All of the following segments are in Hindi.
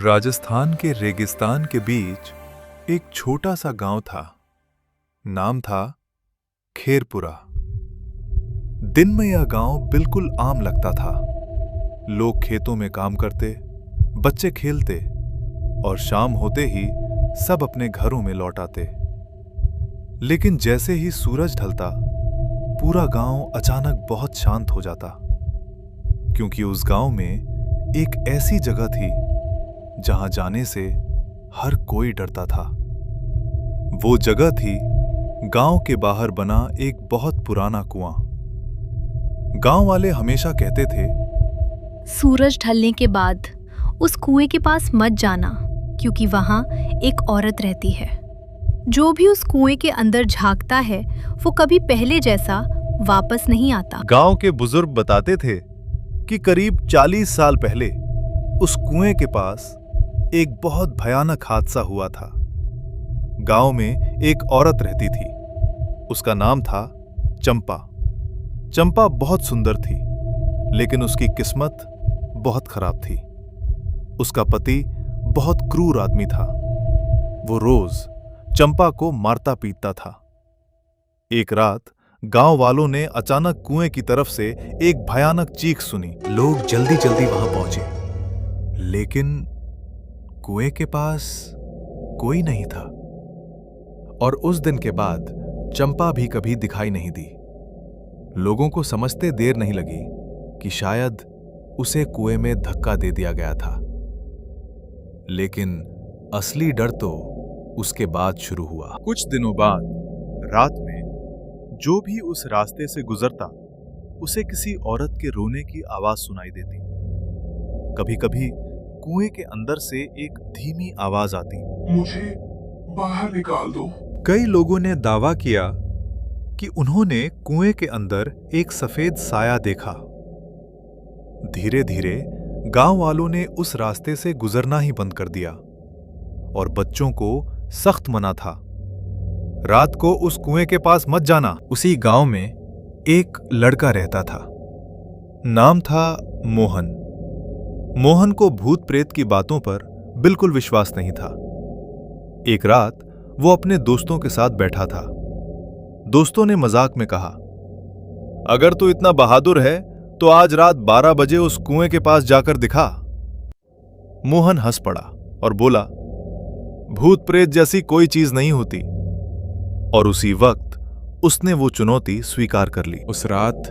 राजस्थान के रेगिस्तान के बीच एक छोटा सा गांव था। नाम था खेरपुरा। दिन में यह गांव बिल्कुल आम लगता था। लोग खेतों में काम करते, बच्चे खेलते और शाम होते ही सब अपने घरों में लौट आते। लेकिन जैसे ही सूरज ढलता, पूरा गांव अचानक बहुत शांत हो जाता, क्योंकि उस गांव में एक ऐसी जगह थी जहां जाने से हर कोई डरता था। वो जगह थी गांव के बाहर बना एक बहुत पुराना कुआं। गांव वाले हमेशा कहते थे, सूरज ढलने के बाद उस कुएं के पास मत जाना, क्योंकि वहां एक औरत रहती है। जो भी उस कुएं के अंदर झांकता है वो कभी पहले जैसा वापस नहीं आता। गांव के बुजुर्ग बताते थे कि करीब 40 साल पहले उस कुएं के पास एक बहुत भयानक हादसा हुआ था। गांव में एक औरत रहती थी। उसका नाम था चंपा। चंपा बहुत सुंदर थी, लेकिन उसकी किस्मत बहुत खराब थी। उसका पति बहुत क्रूर आदमी था। वो रोज चंपा को मारता पीटता था। एक रात गांव वालों ने अचानक कुएं की तरफ से एक भयानक चीख सुनी। लोग जल्दी जल्दी वहां पहुंचे, लेकिन कुएं के पास कोई नहीं था। और उस दिन के बाद चंपा भी कभी दिखाई नहीं दी। लोगों को समझते देर नहीं लगी कि शायद उसे कुएं में धक्का दे दिया गया था। लेकिन असली डर तो उसके बाद शुरू हुआ। कुछ दिनों बाद रात में जो भी उस रास्ते से गुजरता, उसे किसी औरत के रोने की आवाज सुनाई देती। कभी-कभी कुएं के अंदर से एक धीमी आवाज आती, मुझे बाहर निकाल दो। कई लोगों ने दावा किया कि उन्होंने कुएं के अंदर एक सफेद साया देखा। धीरे धीरे गांव वालों ने उस रास्ते से गुजरना ही बंद कर दिया और बच्चों को सख्त मना था, रात को उस कुएं के पास मत जाना। उसी गांव में एक लड़का रहता था। नाम था मोहन। मोहन को भूत प्रेत की बातों पर बिल्कुल विश्वास नहीं था। एक रात वो अपने दोस्तों के साथ बैठा था। दोस्तों ने मजाक में कहा, अगर तू इतना बहादुर है तो आज रात 12 बजे उस कुएं के पास जाकर दिखा। मोहन हंस पड़ा और बोला, भूत प्रेत जैसी कोई चीज नहीं होती। और उसी वक्त उसने वो चुनौती स्वीकार कर ली। उस रात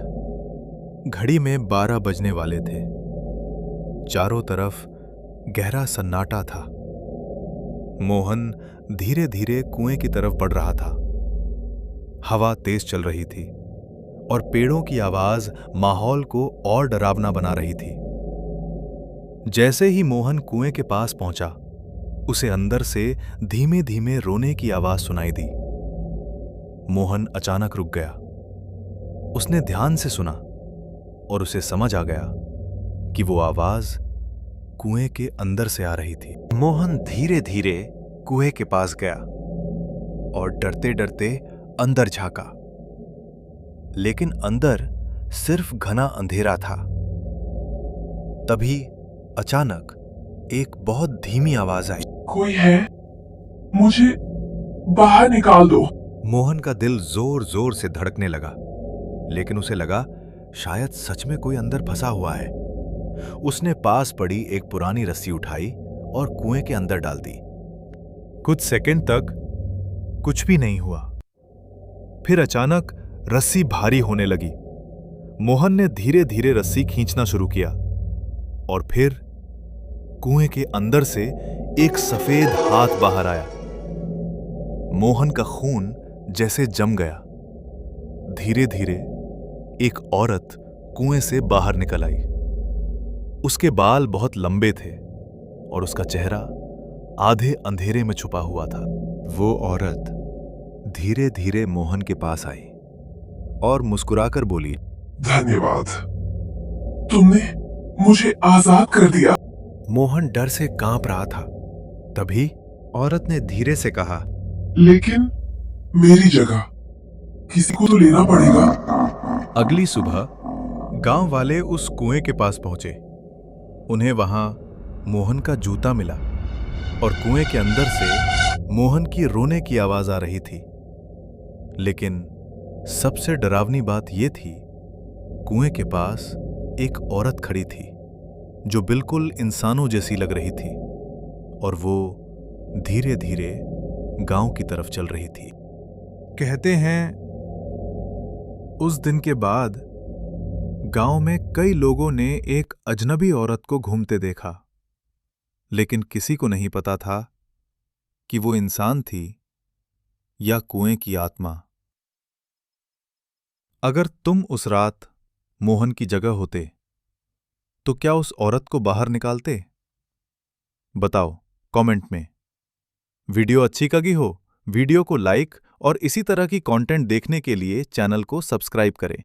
घड़ी में 12 बजने वाले थे। चारों तरफ गहरा सन्नाटा था। मोहन धीरे धीरे कुएं की तरफ बढ़ रहा था। हवा तेज चल रही थी और पेड़ों की आवाज माहौल को और डरावना बना रही थी। जैसे ही मोहन कुएं के पास पहुंचा, उसे अंदर से धीमे धीमे रोने की आवाज सुनाई दी। मोहन अचानक रुक गया। उसने ध्यान से सुना और उसे समझ आ गया कि वो आवाज कुएं के अंदर से आ रही थी। मोहन धीरे धीरे कुएं के पास गया और डरते डरते अंदर झांका, लेकिन अंदर सिर्फ घना अंधेरा था। तभी अचानक एक बहुत धीमी आवाज आई, कोई है? मुझे बाहर निकाल दो। मोहन का दिल जोर जोर से धड़कने लगा, लेकिन उसे लगा शायद सच में कोई अंदर फंसा हुआ है। उसने पास पड़ी एक पुरानी रस्सी उठाई और कुएं के अंदर डाल दी। कुछ सेकंड तक कुछ भी नहीं हुआ। फिर अचानक रस्सी भारी होने लगी। मोहन ने धीरे धीरे रस्सी खींचना शुरू किया और फिर कुएं के अंदर से एक सफेद हाथ बाहर आया। मोहन का खून जैसे जम गया। धीरे धीरे एक औरत कुएं से बाहर निकल आई। उसके बाल बहुत लंबे थे और उसका चेहरा आधे अंधेरे में छुपा हुआ था। वो औरत धीरे धीरे मोहन के पास आई और मुस्कुराकर बोली, धन्यवाद, तुमने मुझे आजाद कर दिया। मोहन डर से कांप रहा था। तभी औरत ने धीरे से कहा, लेकिन मेरी जगह किसी को तो लेना पड़ेगा। अगली सुबह गांव वाले उस कुएं के पास पहुंचे। उन्हें वहां मोहन का जूता मिला और कुएं के अंदर से मोहन की रोने की आवाज आ रही थी। लेकिन सबसे डरावनी बात यह थी, कुएं के पास एक औरत खड़ी थी जो बिल्कुल इंसानों जैसी लग रही थी और वो धीरे धीरे गांव की तरफ चल रही थी। कहते हैं उस दिन के बाद गांव में कई लोगों ने एक अजनबी औरत को घूमते देखा, लेकिन किसी को नहीं पता था कि वो इंसान थी या कुएं की आत्मा। अगर तुम उस रात मोहन की जगह होते तो क्या उस औरत को बाहर निकालते? बताओ कमेंट में। वीडियो अच्छी लगी हो, वीडियो को लाइक और इसी तरह की कंटेंट देखने के लिए चैनल को सब्सक्राइब करें।